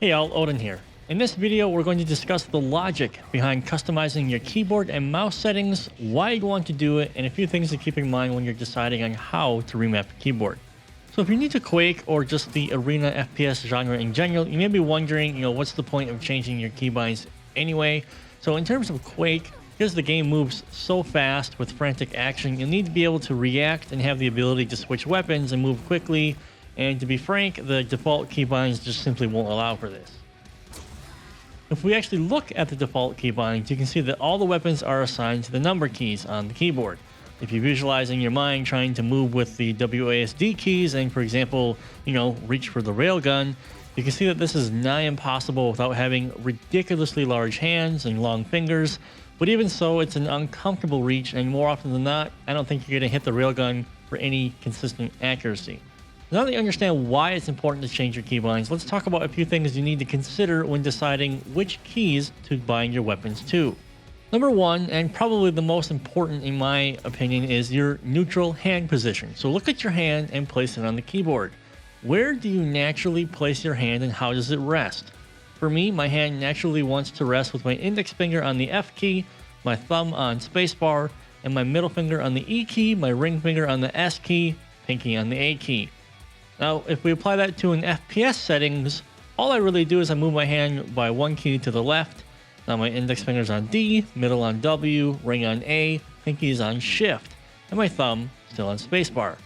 Hey all, Odin here. In this video, we're going to discuss the logic behind customizing your keyboard and mouse settings, why you want to do it, and a few things to keep in mind when you're deciding on how to remap your keyboard. So if you're new to Quake or just the arena FPS genre in general, you may be wondering, what's the point of changing your keybinds anyway? So in terms of Quake, because the game moves so fast with frantic action, you'll need to be able to react and have the ability to switch weapons and move quickly. And to be frank, the default keybinds just simply won't allow for this. If we actually look at the default keybinds, you can see that all the weapons are assigned to the number keys on the keyboard. If you visualize in your mind trying to move with the WASD keys and, for example, reach for the railgun, you can see that this is nigh impossible without having ridiculously large hands and long fingers. But even so, it's an uncomfortable reach, and more often than not, I don't think you're going to hit the railgun for any consistent accuracy. Now that you understand why it's important to change your keybinds, let's talk about a few things you need to consider when deciding which keys to bind your weapons to. Number one, and probably the most important in my opinion, is your neutral hand position. So look at your hand and place it on the keyboard. Where do you naturally place your hand and how does it rest? For me, my hand naturally wants to rest with my index finger on the F key, my thumb on spacebar, and my middle finger on the E key, my ring finger on the S key, pinky on the A key. Now, if we apply that to an FPS settings, all I really do is I move my hand by one key to the left. Now my index finger's on D, middle on W, ring on A, pinky is on shift, and my thumb still on spacebar.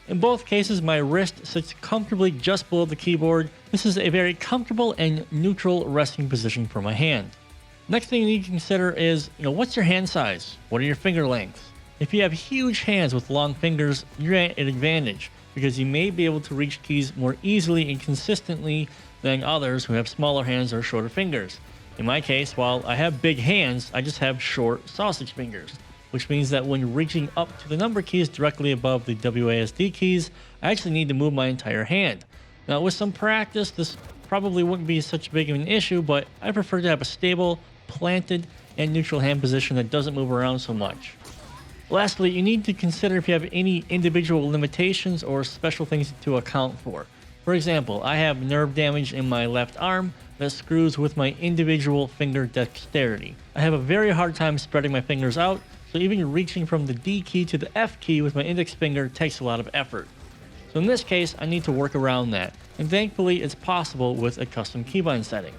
In both cases, my wrist sits comfortably just below the keyboard. This is a very comfortable and neutral resting position for my hand. Next thing you need to consider is, what's your hand size? What are your finger lengths? If you have huge hands with long fingers, you're at an advantage, because you may be able to reach keys more easily and consistently than others who have smaller hands or shorter fingers. In my case, while I have big hands, I just have short sausage fingers, which means that when reaching up to the number keys directly above the WASD keys, I actually need to move my entire hand. Now with some practice, this probably wouldn't be such big of an issue, but I prefer to have a stable, planted, and neutral hand position that doesn't move around so much. Lastly, you need to consider if you have any individual limitations or special things to account for. For example, I have nerve damage in my left arm that screws with my individual finger dexterity. I have a very hard time spreading my fingers out, so even reaching from the D key to the F key with my index finger takes a lot of effort. So in this case, I need to work around that, and thankfully it's possible with a custom keybind setting.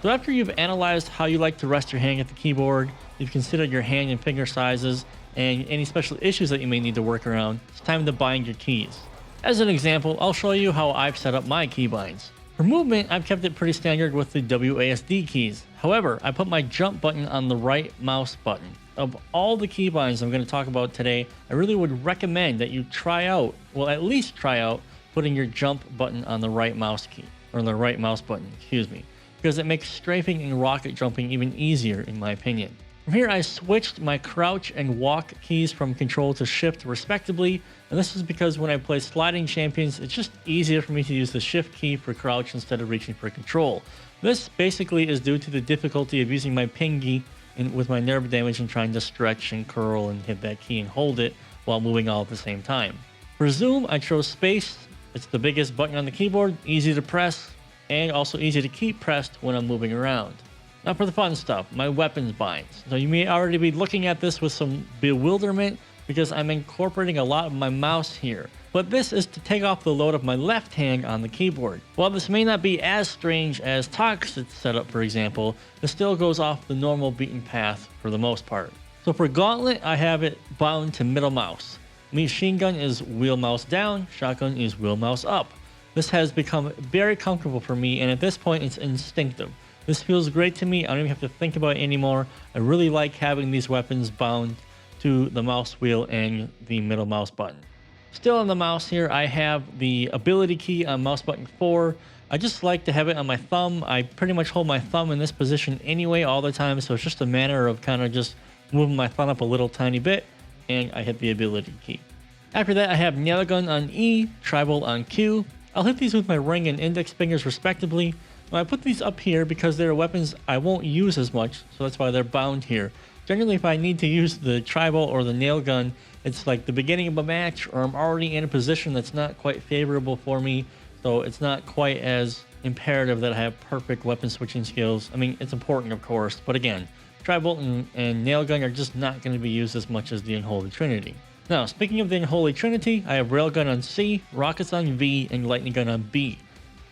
So after you've analyzed how you like to rest your hand at the keyboard, you've considered your hand and finger sizes, and any special issues that you may need to work around, it's time to bind your keys. As an example, I'll show you how I've set up my keybinds. For movement, I've kept it pretty standard with the WASD keys. However, I put my jump button on the right mouse button. Of all the keybinds I'm going to talk about today, I really would recommend that you at least try out putting your jump button on the right mouse key, or the right mouse button, because it makes strafing and rocket jumping even easier in my opinion. From here, I switched my crouch and walk keys from control to shift respectively, and this is because when I play sliding champions, it's just easier for me to use the shift key for crouch instead of reaching for control. This basically is due to the difficulty of using my pinky with my nerve damage and trying to stretch and curl and hit that key and hold it while moving all at the same time. For zoom, I chose space. It's the biggest button on the keyboard, easy to press, and also easy to keep pressed when I'm moving around. Now for the fun stuff, my weapons binds. So you may already be looking at this with some bewilderment because I'm incorporating a lot of my mouse here. But this is to take off the load of my left hand on the keyboard. While this may not be as strange as Toxic's setup, for example, it still goes off the normal beaten path for the most part. So for Gauntlet, I have it bound to middle mouse. Machine gun is wheel mouse down, shotgun is wheel mouse up. This has become very comfortable for me, and at this point it's instinctive. This feels great to me. I don't even have to think about it anymore. I really like having these weapons bound to the mouse wheel and the middle mouse button. Still on the mouse here, I have the ability key on mouse button 4. I just like to have it on my thumb. I pretty much hold my thumb in this position anyway all the time, so it's just a matter of kind of just moving my thumb up a little tiny bit, and I hit the ability key. After that, I have nail gun on E, tribal on Q. I'll hit these with my ring and index fingers respectively. I put these up here because they're weapons I won't use as much, so that's why they're bound here. Generally, if I need to use the tribal or the nail gun, it's like the beginning of a match, or I'm already in a position that's not quite favorable for me, so it's not quite as imperative that I have perfect weapon switching skills. I mean, it's important, of course, but again, Tri-Bolt and Nail Gun are just not going to be used as much as the Unholy Trinity. Now, speaking of the Unholy Trinity, I have Railgun on C, Rockets on V, and Lightning Gun on B.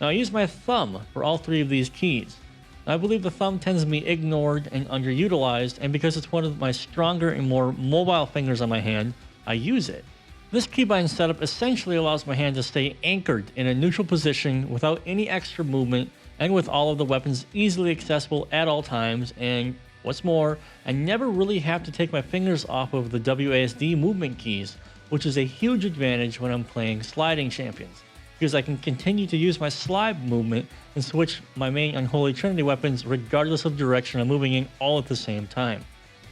Now, I use my thumb for all three of these keys. I believe the thumb tends to be ignored and underutilized, and because it's one of my stronger and more mobile fingers on my hand, I use it. This keybind setup essentially allows my hand to stay anchored in a neutral position without any extra movement and with all of the weapons easily accessible at all times, and what's more, I never really have to take my fingers off of the WASD movement keys, which is a huge advantage when I'm playing sliding champions, because I can continue to use my slide movement and switch my main Unholy Trinity weapons regardless of direction I'm moving in all at the same time.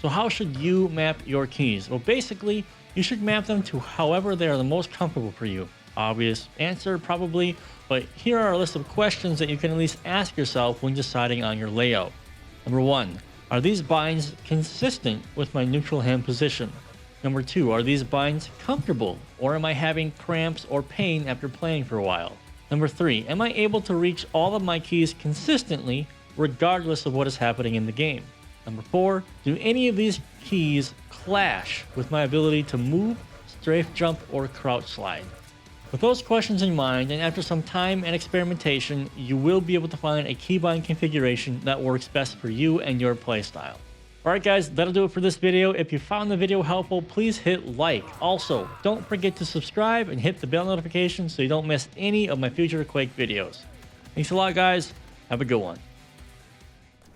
So how should you map your keys? Well, basically, you should map them to however they are the most comfortable for you. Obvious answer, probably, but here are a list of questions that you can at least ask yourself when deciding on your layout. Number 1, are these binds consistent with my neutral hand position? Number 2, are these binds comfortable, or am I having cramps or pain after playing for a while? Number 3, am I able to reach all of my keys consistently regardless of what is happening in the game? Number 4, do any of these keys clash with my ability to move, strafe jump, or crouch slide? With those questions in mind, and after some time and experimentation, you will be able to find a keybind configuration that works best for you and your playstyle. Alright guys, that'll do it for this video. If you found the video helpful, please hit like. Also, don't forget to subscribe and hit the bell notification so you don't miss any of my future Quake videos. Thanks a lot guys, have a good one.